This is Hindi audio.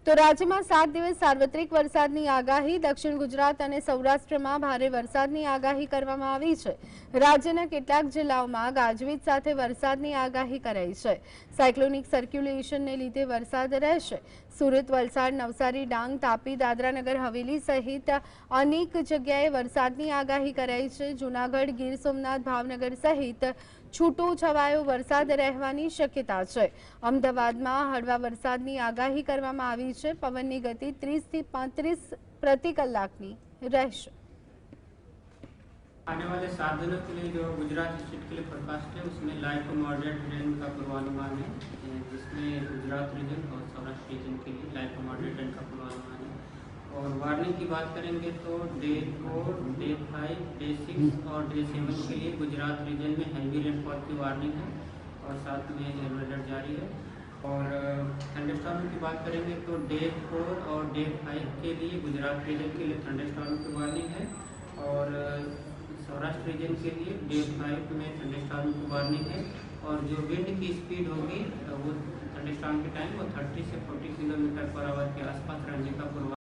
તો રાજ્યમાં 7 દિવસ સાર્વત્રિક વરસાદની આગાહી. દક્ષિણ ગુજરાત અને સૌરાષ્ટ્રમાં ભારે વરસાદની આગાહી કરવામાં આવી છે. રાજ્યના કેટલાક જિલ્લાઓમાં ગાજવીજ સાથે વરસાદની આગાહી કરાઈ છે. સાયક્લોનિક સર્ક્યુલેશનને લીધે વરસાદ રહેશે. સુરત, વલસાડ, નવસારી, ડાંગ, તાપી, દાદરાનગર હવેલી સહિત અનેક જગ્યાએ વરસાદની આગાહી કરાઈ છે. જૂનાગઢ, ગીર સોમનાથ, ભાવનગર સહિત છૂટો છવાયો વરસાદ રહેવાની શક્યતા છે. અમદાવાદમાં હળવા વરસાદની આગાહી કરવામાં આવી છે. પવનની ગતિ 30 થી 35 પ્રતિ કલાકની રહેશે. आने वाले 7 दिनों के लिए जो गुजरात स्टेट के लिए फोरकास्ट है उसमें लाइट टू मॉडरेट रेन का पूर्वानुमान है, जिसमें गुजरात रीजन और सौराष्ट्र रीजन के लिए लाइट टू मॉडरेट रेन का पूर्वानुमान है। और वार्निंग की बात करेंगे तो डे 4, डे 5, डे 6 और डे 7 के लिए गुजरात रीजन में हैवी रेनफॉल की वार्निंग है और साथ में येलो अलर्ट जारी है। और थंडरस्टॉर्म की बात करेंगे तो डे 4 और डे 5 के लिए गुजरात रीजन के लिए थंडरस्टॉर्म की वार्निंग है और सौराष्ट्र रीजन के लिए डे 5 में थंडरस्टॉर्म की वार्निंग है। और जो विंड की स्पीड होगी वो थंडरस्टॉर्म के टाइम वो 30 से 40 किलोमीटर पर आवर के आसपास रहने का